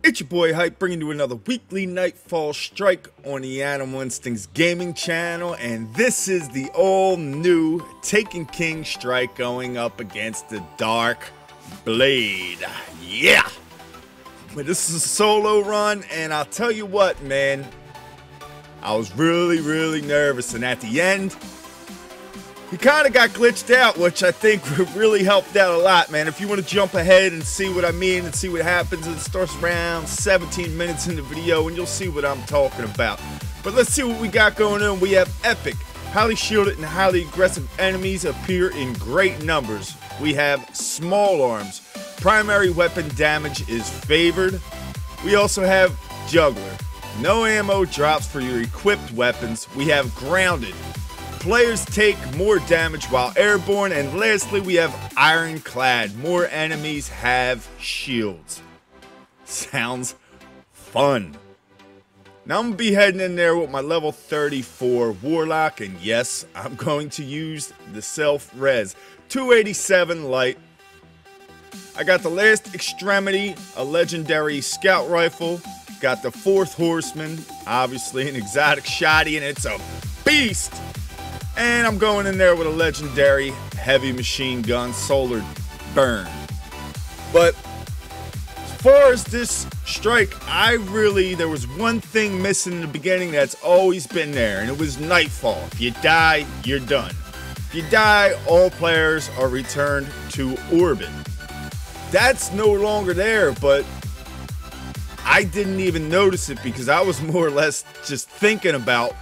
It's your boy Hype bringing you another weekly Nightfall strike on the Animal Instincts gaming channel, and this is the all new Taken King strike going up against the darkblade. Yeah! But this is a solo run, and I'll tell you what, man, I was really nervous, and at the end, he kind of got glitched out, which I think really helped out a lot, man. If you want to jump ahead and see what I mean and see what happens, it starts around 17 minutes in the video, and you'll see what I'm talking about. But let's see what we got going on. We have epic, highly shielded, and highly aggressive enemies appear in great numbers. We have small arms. Primary weapon damage is favored. We also have juggler. No ammo drops for your equipped weapons. We have grounded. Players take more damage while airborne, and lastly we have ironclad. More enemies have shields. Sounds fun. Now I'm gonna be heading in there with my level 34 warlock, and yes, I'm going to use the self-res 287 light. I got the last extremity, a legendary scout rifle. Got the fourth horseman, obviously an exotic shotty, and it's a beast. And I'm going in there with a legendary heavy machine gun, solar burn. But as far as this strike, there was one thing missing in the beginning that's always been there, and it was nightfall. If you die, you're done. If you die, all players are returned to orbit. That's no longer there, but I didn't even notice it because I was more or less just thinking about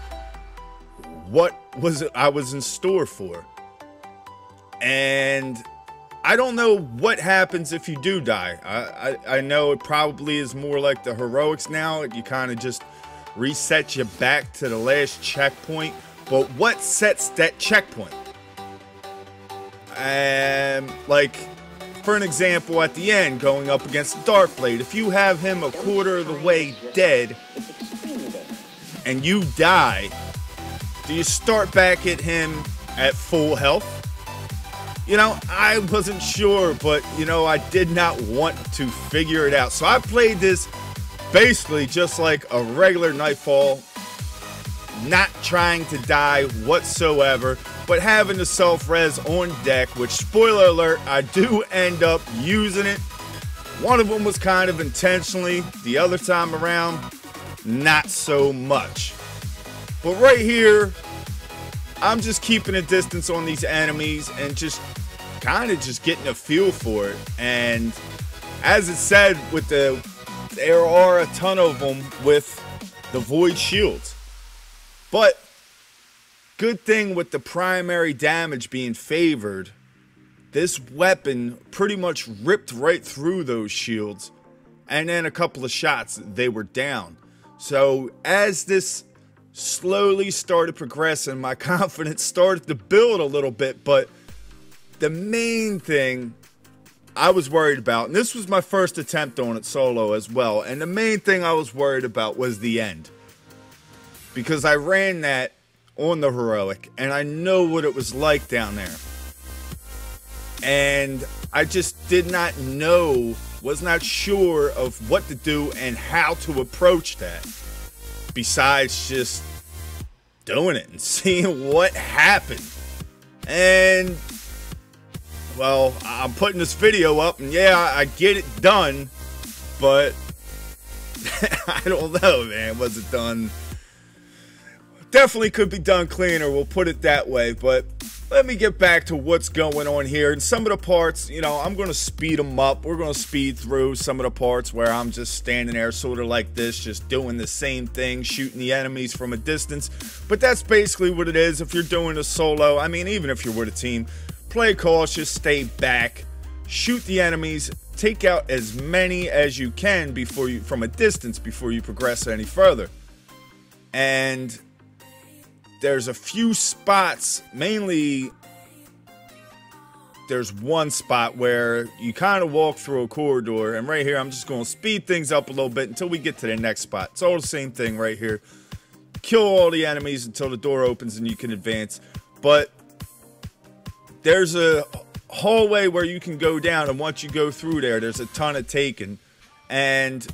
what I was in store for. And I don't know what happens if you do die. I know it probably is more like the heroics now. You kind of just reset you back to the last checkpoint. But what sets that checkpoint? Like, for an example, at the end, going up against the darkblade, if you have him a quarter of the way dead and you die, do you start back at him at full health? You know, I wasn't sure, but you know, I did not want to figure it out. So I played this basically just like a regular Nightfall, not trying to die whatsoever, but having the self-res on deck, which, spoiler alert, I do end up using it. One of them was kind of intentionally, the other time around, not so much. But right here, I'm just keeping a distance on these enemies and just kind of just getting a feel for it. And as it said, there are a ton of them with the void shields. But good thing with the primary damage being favored, this weapon pretty much ripped right through those shields. And then a couple of shots, they were down. So as this slowly started progressing, my confidence started to build a little bit. But the main thing I was worried about, and this was my first attempt on it solo as well, and the main thing I was worried about was the end, because I ran that on the heroic and I know what it was like down there, and I just did not know, was not sure of what to do and how to approach that, besides just doing it and seeing what happened. And well, I'm putting this video up, and yeah, I get it done, but I don't know, man. Was it done? Definitely could be done cleaner, we'll put it that way. But let me get back to what's going on here. And some of the parts, you know, I'm going to speed them up. We're going to speed through some of the parts where I'm just standing there sort of like this, just doing the same thing, shooting the enemies from a distance. But that's basically what it is if you're doing a solo. I mean, even if you're with a team, play cautious, stay back, shoot the enemies, take out as many as you can from a distance before you progress any further. And there's a few spots, mainly there's one spot where you kind of walk through a corridor, and right here I'm just going to speed things up a little bit until we get to the next spot. It's all the same thing right here. Kill all the enemies until the door opens and you can advance. But there's a hallway where you can go down, and once you go through there, there's a ton of taken. And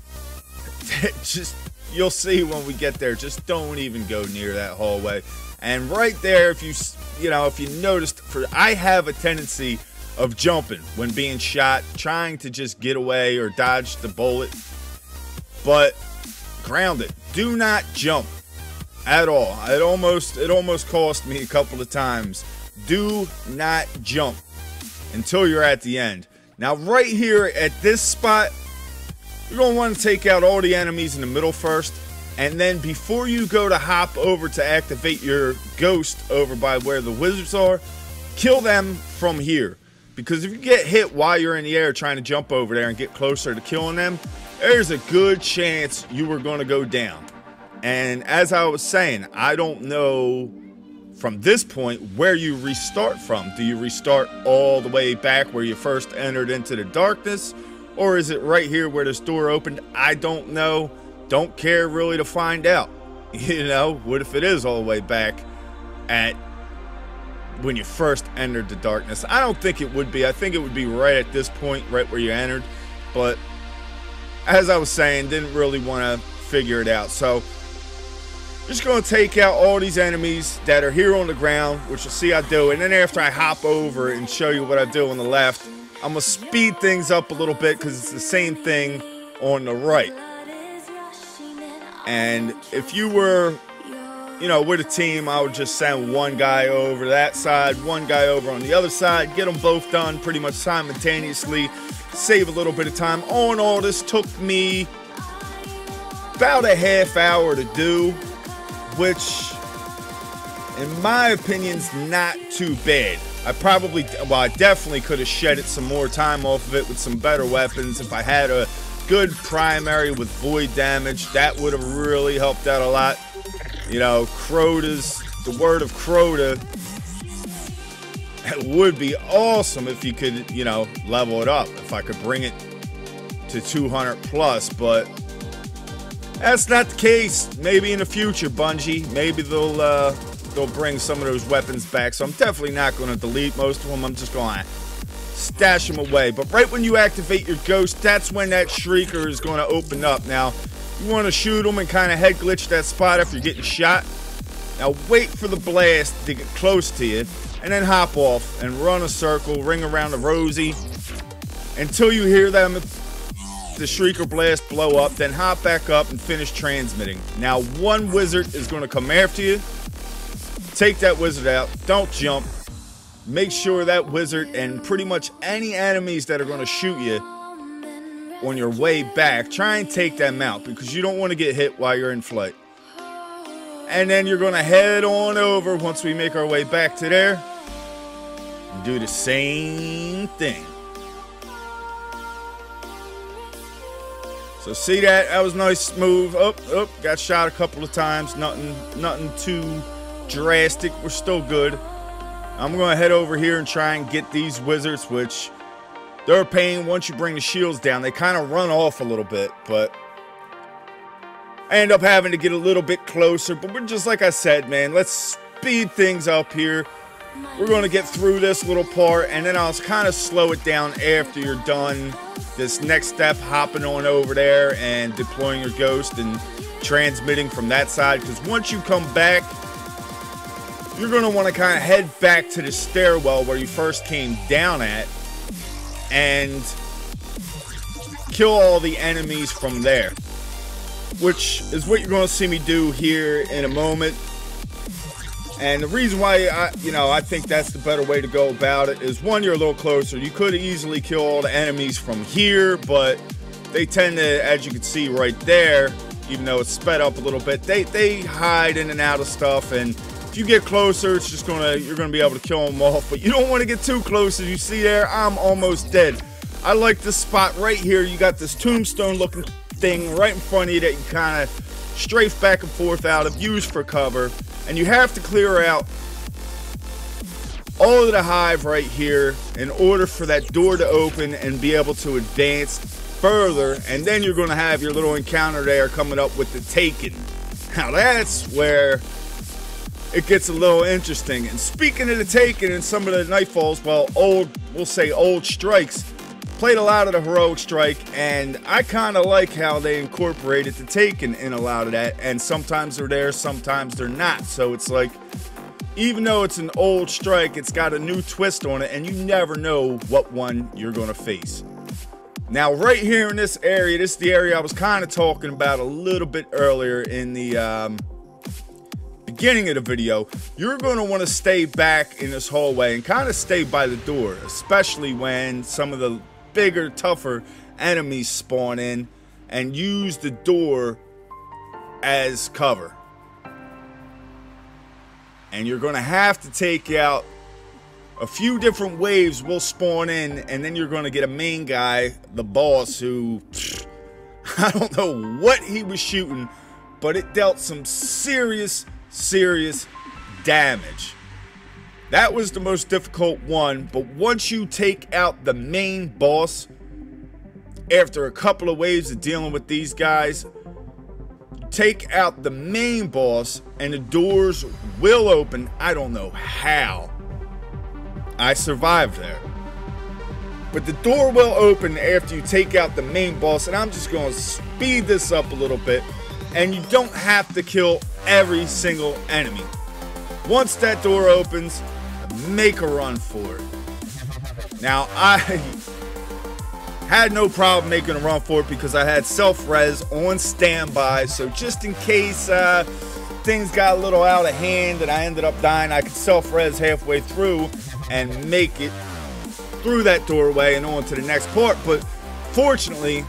just, you'll see when we get there, just don't even go near that hallway. And right there, if you noticed, I have a tendency of jumping when being shot, trying to just get away or dodge the bullet. But grounded, do not jump at all. It almost cost me a couple of times. Do not jump until you're at the end. Now right here at this spot, you're going to want to take out all the enemies in the middle first, and then before you go to hop over to activate your ghost over by where the wizards are, kill them from here. Because if you get hit while you're in the air trying to jump over there and get closer to killing them, there's a good chance you were going to go down. And as I was saying, I don't know from this point where you restart from. Do you restart all the way back where you first entered into the darkness? Or is it right here where this door opened? I don't know. Don't care really to find out. You know, what if it is all the way back at when you first entered the darkness? I don't think it would be. I think it would be right at this point, right where you entered. But as I was saying, didn't really want to figure it out. So just going to take out all these enemies that are here on the ground, which you'll see I do. And then after I hop over and show you what I do on the left, I'm going to speed things up a little bit because it's the same thing on the right. And if you were, with a team, I would just send one guy over that side, one guy over on the other side, get them both done pretty much simultaneously, save a little bit of time. All this took me about a half hour to do, which in my opinion is not too bad. I definitely could have shedded some more time off of it with some better weapons. If I had a good primary with void damage, that would have really helped out a lot. The word of Crota, it would be awesome if you could, level it up. If I could bring it to 200 plus, but that's not the case. Maybe in the future, Bungie, maybe they'll bring some of those weapons back. So I'm definitely not going to delete most of them. I'm just going to stash them away. But right when you activate your ghost, that's when that shrieker is going to open up. Now, you want to shoot them and kind of head glitch that spot if you're getting shot. Now wait for the blast to get close to you, and then hop off and run a circle, ring around the rosy until you hear them, the shrieker blast blow up. Then hop back up and finish transmitting. Now one wizard is going to come after you. Take that wizard out. Don't jump. Make sure that wizard and pretty much any enemies that are going to shoot you on your way back, try and take them out because you don't want to get hit while you're in flight. And then you're going to head on over once we make our way back to there and do the same thing. So see that? That was nice, smooth. Got shot a couple of times. Nothing too drastic. We're still good. I'm going to head over here and try and get these wizards, which they're a pain once you bring the shields down. They kind of run off a little bit, but I end up having to get a little bit closer. But we're just like I said, man, let's speed things up here. We're going to get through this little part, and then I'll kind of slow it down after you're done this next step, hopping on over there and deploying your ghost and transmitting from that side. Because once you come back, you're going to want to kind of head back to the stairwell where you first came down at and kill all the enemies from there, which is what you're going to see me do here in a moment. And the reason why I think that's the better way to go about it is, one, you're a little closer. You could easily kill all the enemies from here, but they tend to, as you can see right there, even though it's sped up a little bit, they hide in and out of stuff, and if you get closer, it's just you're gonna be able to kill them off. But you don't want to get too close. As you see there, I'm almost dead. I like this spot right here. You got this tombstone looking thing right in front of you that you kind of strafe back and forth out of, use for cover, and you have to clear out all of the hive right here in order for that door to open and be able to advance further. And then you're going to have your little encounter there coming up with the Taken. Now that's where it gets a little interesting. And speaking of the Taken and some of the nightfalls, well, we'll say old strikes, Played a lot of the heroic strike, and I kind of like how they incorporated the Taken in a lot of that, and sometimes they're there, sometimes they're not. So it's like, even though it's an old strike, it's got a new twist on it, and you never know what one you're going to face. Now, right here in this area, this is the area I was kind of talking about a little bit earlier in the beginning of the video. You're going to want to stay back in this hallway and kind of stay by the door, especially when some of the bigger, tougher enemies spawn in, and use the door as cover. And you're going to have to take out a few different waves will spawn in, and then you're going to get a main guy, the boss, who I don't know what he was shooting, but it dealt some serious damage. That was the most difficult one, but once you take out the main boss, after a couple of waves of dealing with these guys, take out the main boss and the doors will open. I don't know how I survived there, but the door will open after you take out the main boss, and I'm just going to speed this up a little bit, and you don't have to kill every single enemy. Once that door opens, make a run for it. Now, I had no problem making a run for it because I had self-res on standby, so just in case things got a little out of hand and I ended up dying, I could self-res halfway through and make it through that doorway and on to the next part. But fortunately,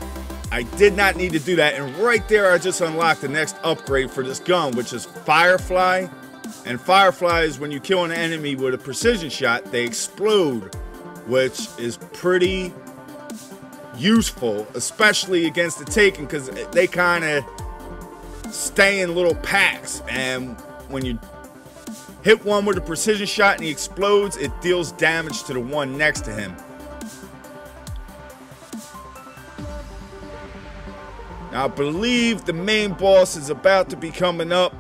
I did not need to do that, and right there I just unlocked the next upgrade for this gun, which is Firefly. And Firefly is when you kill an enemy with a precision shot, they explode, which is pretty useful, especially against the Taken, because they kind of stay in little packs, and when you hit one with a precision shot and he explodes, it deals damage to the one next to him. Now, I believe the main boss is about to be coming up,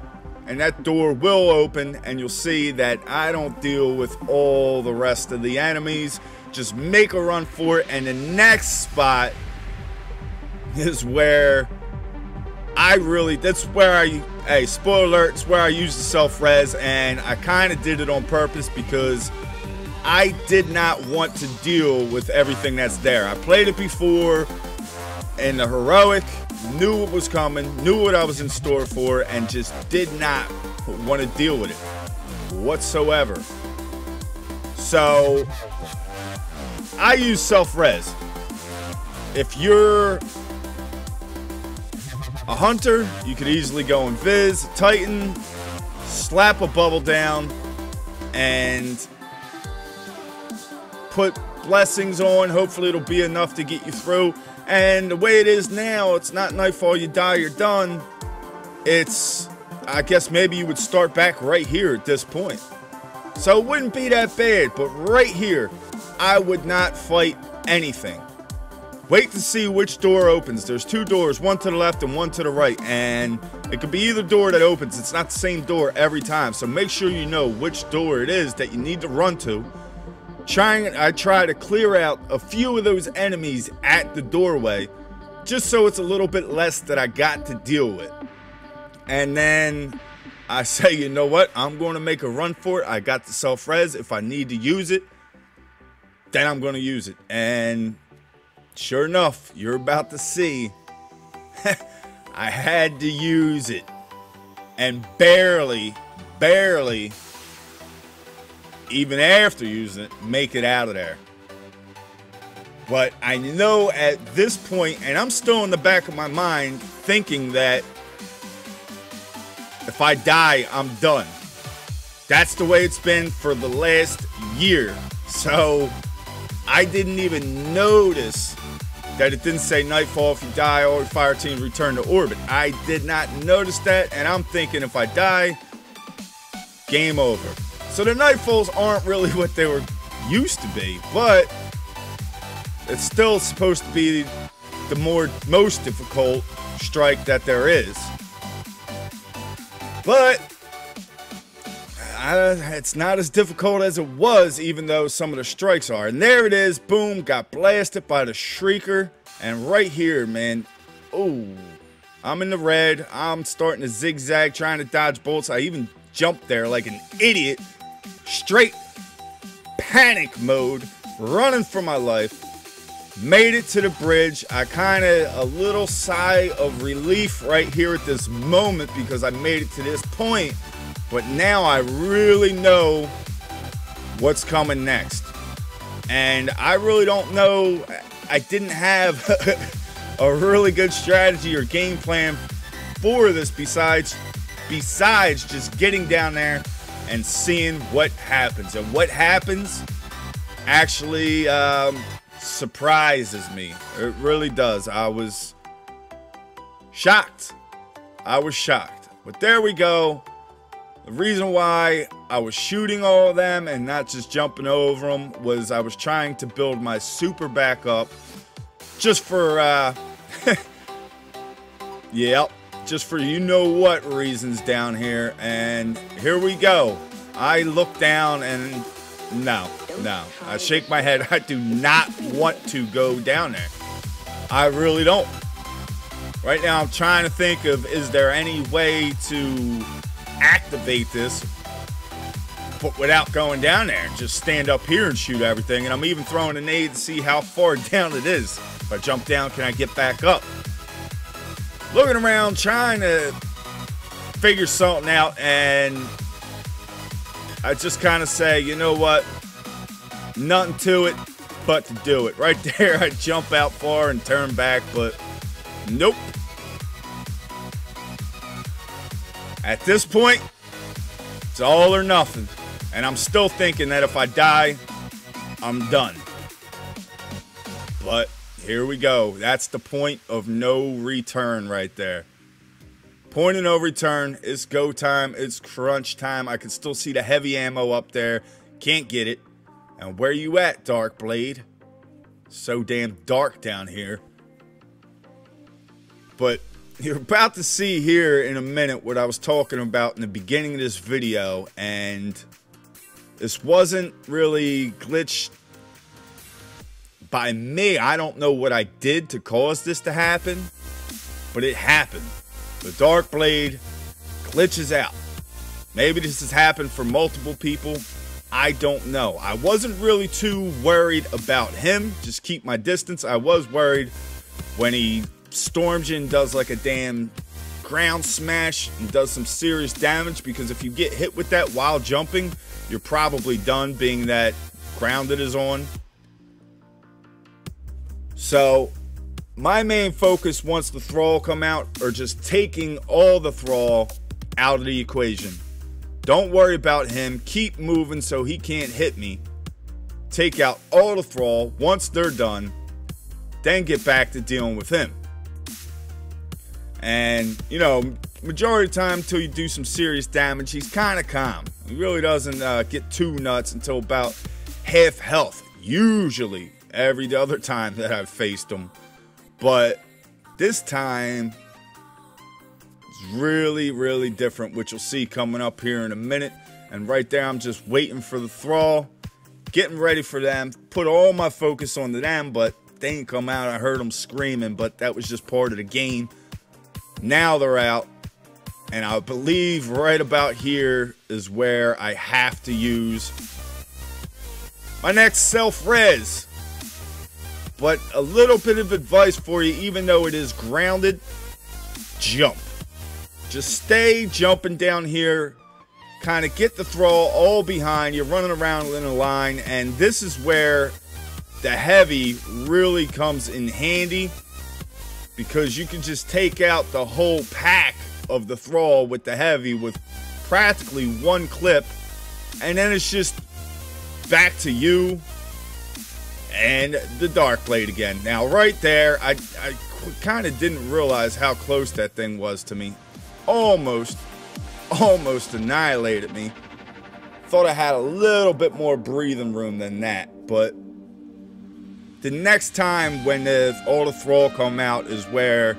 and that door will open, and you'll see that I don't deal with all the rest of the enemies. Just make a run for it, and the next spot is where hey, spoiler alert, it's where I use the self-res, and I kind of did it on purpose because I did not want to deal with everything that's there. I played it before in the heroic, knew what was coming, knew what I was in store for, and just did not want to deal with it whatsoever. So I use self-res. If you're a hunter, you could easily go invis, Titan, slap a bubble down, and put blessings on. Hopefully it'll be enough to get you through. And the way it is now, it's not nightfall, you die, you're done. It's, I guess maybe you would start back right here at this point. So it wouldn't be that bad, but right here, I would not fight anything. Wait to see which door opens. There's two doors, one to the left and one to the right, and it could be either door that opens. It's not the same door every time, so make sure you know which door it is that you need to run to. I try to clear out a few of those enemies at the doorway, just so it's a little bit less that I got to deal with. And then I say, you know what, I'm going to make a run for it. I got the self-res. If I need to use it, then I'm going to use it. And sure enough, you're about to see I had to use it, and barely, even after using it, make it out of there. But I know at this point, and I'm still in the back of my mind thinking that if I die, I'm done. That's the way it's been for the last year. So I didn't even notice that it didn't say nightfall. If you die, all fire teams return to orbit. I did not notice that, and I'm thinking if I die, game over. So the nightfalls aren't really what they were used to be, but it's still supposed to be the most difficult strike that there is. But it's not as difficult as it was, even though some of the strikes are. And there it is. Boom. Got blasted by the Shrieker. And right here, man. Oh, I'm in the red. I'm starting to zigzag, trying to dodge bolts. I even jumped there like an idiot. Straight panic mode. Running for my life. Made it to the bridge. I kind of a little sigh of relief right here at this moment because I made it to this point. But now I really know what's coming next. And I really don't know. I didn't have a really good strategy or game plan for this besides just getting down there and seeing what happens. And what happens actually surprises me. It really does. I was shocked. But there we go. The reason why I was shooting all of them and not just jumping over them was I was trying to build my super back up just for, yep, just for you know what reasons down here. And here we go. I look down and no, I shake my head. I do not want to go down there. I really don't. Right now I'm trying to think of, is there any way to activate this but without going down there? Just stand up here and shoot everything. And I'm even throwing a nade to see how far down it is. If I jump down, can I get back up? Looking around, trying to figure something out, and I just kind of say, you know what? Nothing to it but to do it. Right there, I jump out far and turn back, but nope. At this point, it's all or nothing. And I'm still thinking that if I die, I'm done. But here we go. That's the point of no return right there. Point of no return. It's go time. It's crunch time. I can still see the heavy ammo up there. Can't get it. And where you at, Darkblade? So damn dark down here. But you're about to see here in a minute what I was talking about in the beginning of this video, and this wasn't really glitched by me. I don't know what I did to cause this to happen, but it happened. The Darkblade glitches out. Maybe this has happened for multiple people. I don't know. I wasn't really too worried about him. Just keep my distance. I was worried when he storms you and does like a damn ground smash and does some serious damage, because if you get hit with that while jumping, you're probably done, being that grounded is on. So my main focus once the thrall come out are just taking all the thrall out of the equation. Don't worry about him. Keep moving so he can't hit me. Take out all the thrall once they're done, then get back to dealing with him. And, you know, majority of the time until you do some serious damage, he's kind of calm. He really doesn't get too nuts until about half health. Usually, every other time that I've faced him. But this time, it's really, really different, which you'll see coming up here in a minute. And right there, I'm just waiting for the thrall, getting ready for them, put all my focus onto them, but they didn't come out. I heard them screaming, but that was just part of the game. Now they're out, and I believe right about here is where I have to use my next self-res. But a little bit of advice for you, even though it is grounded, jump. Just stay jumping down here, kind of get the thrall all behind you, running around in a line, and this is where the heavy really comes in handy, because you can just take out the whole pack of the thrall with the heavy with practically one clip, and then it's just back to you and the Darkblade again. Now right there, I kind of didn't realize how close that thing was to me. Almost annihilated me. Thought I had a little bit more breathing room than that, but the next time when all the thrall come out is where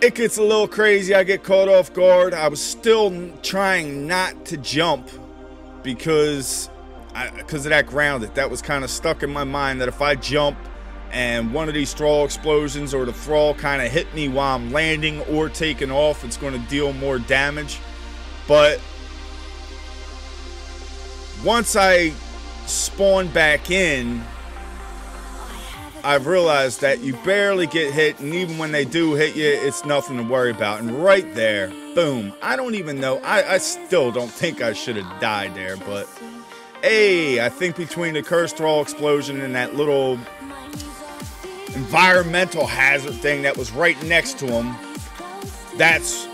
it gets a little crazy. I get caught off guard. I was still trying not to jump because of that grounded. That was kind of stuck in my mind that if I jump and one of these thrall explosions or the thrall kind of hit me while I'm landing or taking off, it's going to deal more damage. But once I spawn back in, I've realized that you barely get hit, and even when they do hit you, it's nothing to worry about. And right there, boom. I don't even know. I still don't think I should have died there, but hey, I think between the cursed thrall explosion and that little environmental hazard thing that was right next to him, that's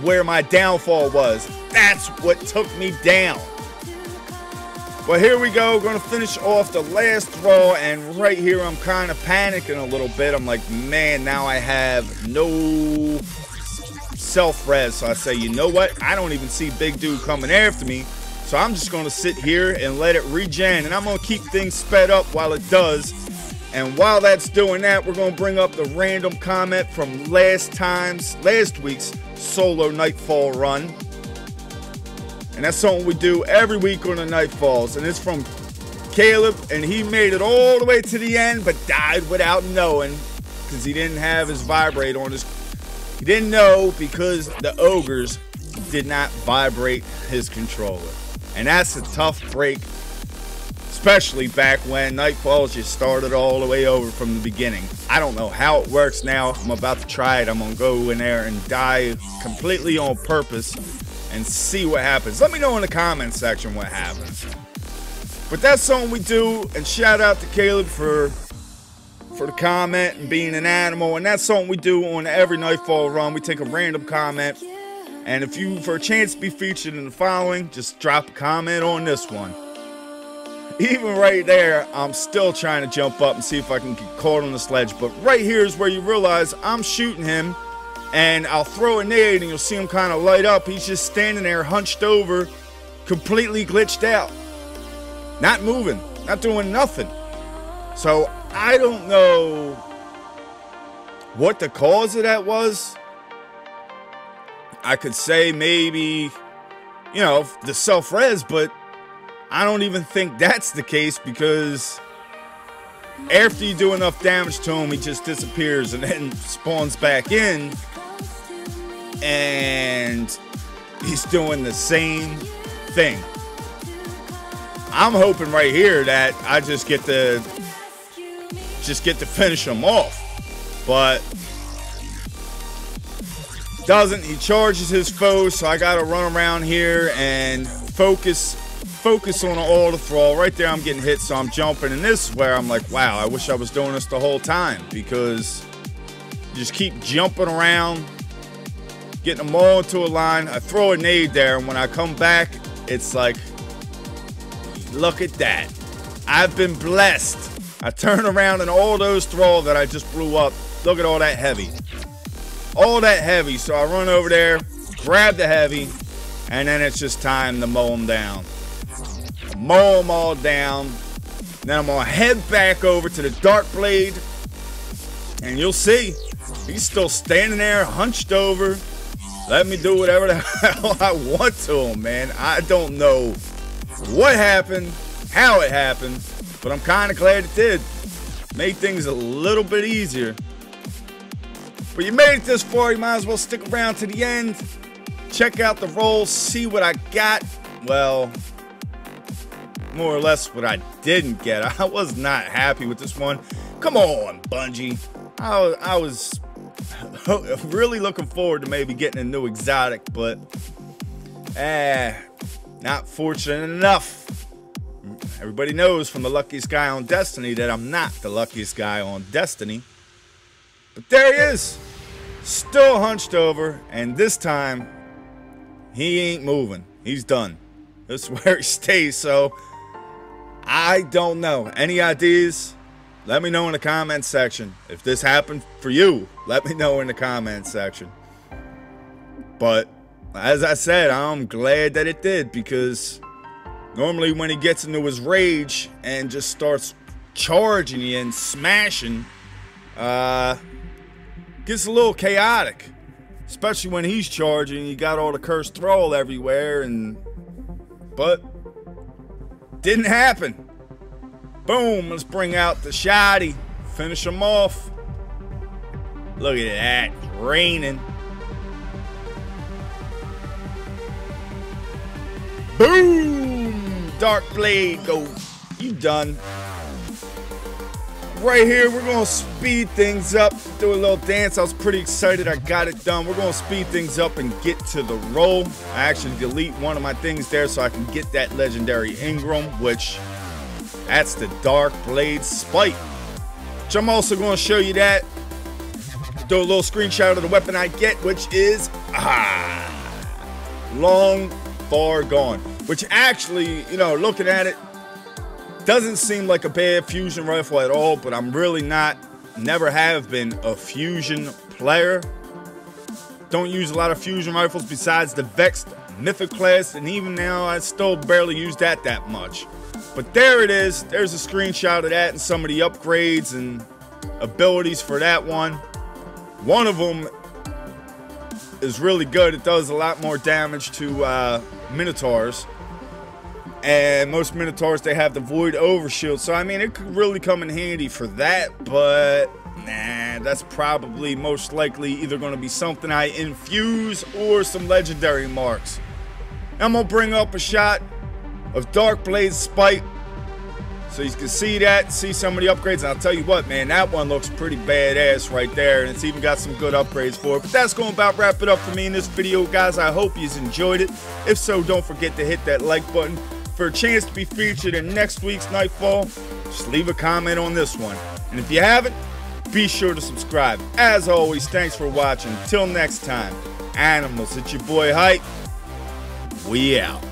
where my downfall was. That's what took me down. Well, here we go. Going to finish off the last throw, and right here I'm kind of panicking a little bit. I'm like, man, now I have no self-res. So I say, you know what? I don't even see Big Dude coming after me. So I'm just going to sit here and let it regen, and I'm going to keep things sped up while it does. And while that's doing that, we're going to bring up the random comment from last week's solo Nightfall run. And that's something we do every week on the Nightfalls. And it's from Caleb, and he made it all the way to the end, but died without knowing because he didn't have his vibrate on his... He didn't know because the ogres did not vibrate his controller. And that's a tough break, especially back when Nightfalls just started all the way over from the beginning. I don't know how it works now. I'm about to try it. I'm going to go in there and die completely on purpose and see what happens. Let me know in the comment section what happens. But that's something we do, and shout out to Caleb for the comment and being an animal. And that's something we do on every Nightfall run. We take a random comment, and if you, for a chance to be featured in the following, just drop a comment on this one. Even right there, I'm still trying to jump up and see if I can get caught on the sledge. But right here is where you realize I'm shooting him, and I'll throw a nade and you'll see him kind of light up. He's just standing there hunched over, completely glitched out. Not moving, not doing nothing. So I don't know what the cause of that was. I could say maybe, you know, the self-res, but I don't even think that's the case, because after you do enough damage to him, he just disappears and then spawns back in, and he's doing the same thing. I'm hoping right here that I just get to finish him off, but doesn't. He charges his foe, so I gotta run around here and focus on all the thrall. Right there I'm getting hit, so I'm jumping, and this is where I'm like, wow, I wish I was doing this the whole time, because you just keep jumping around, getting them all into a line. I throw a nade there, and when I come back, it's like, look at that. I've been blessed. I turn around and all those thrall that I just blew up, look at all that heavy. All that heavy. So I run over there, grab the heavy, and then it's just time to mow them down. Mow them all down. Then I'm going to head back over to the darkblade, and you'll see he's still standing there hunched over. Let me do whatever the hell I want to him, man. I don't know what happened, how it happened, but I'm kind of glad it did. Made things a little bit easier. But you made it this far, you might as well stick around to the end. Check out the rolls, see what I got. Well, more or less what I didn't get. I was not happy with this one. Come on, Bungie. I was really looking forward to maybe getting a new exotic, but not fortunate enough. Everybody knows from the luckiest guy on Destiny that I'm not the luckiest guy on Destiny. But there he is, still hunched over, and this time he ain't moving. He's done. This is where he stays. So I don't know. Any ideas? Let me know in the comment section. If this happened for you, let me know in the comment section. But as I said, I'm glad that it did, because normally when he gets into his rage and just starts charging you and smashing, gets a little chaotic, especially when he's charging. You got all the cursed thrall everywhere, but didn't happen. Boom, let's bring out the shoddy, finish him off. Look at that, it's raining. Boom, darkblade goes. You done. Right here, we're gonna speed things up, do a little dance. I was pretty excited I got it done. We're gonna speed things up and get to the roll. I actually delete one of my things there so I can get that legendary Ingram, which that's the darkblade spite. Which I'm also gonna show you that. Do a little screenshot of the weapon I get, which is long far gone. Which actually, you know, looking at it, doesn't seem like a bad fusion rifle at all, but I'm really never have been a fusion player. Don't use a lot of fusion rifles besides the Vexed Mythic class, and even now I still barely use that much. But there it is. There's a screenshot of that and some of the upgrades and abilities for that one. One of them is really good. It does a lot more damage to Minotaurs. And most Minotaurs, they have the Void Overshield. So, I mean, it could really come in handy for that. But, nah, that's probably most likely either going to be something I infuse or some legendary marks. I'm going to bring up a shot of Darkblade Spite. So you can see that, see some of the upgrades. And I'll tell you what, man, that one looks pretty badass right there. And it's even got some good upgrades for it. But that's going to about wrap it up for me in this video, guys. I hope you enjoyed it. If so, don't forget to hit that like button. For a chance to be featured in next week's Nightfall, just leave a comment on this one. And if you haven't, be sure to subscribe. As always, thanks for watching. Till next time, animals, it's your boy Hype. We out.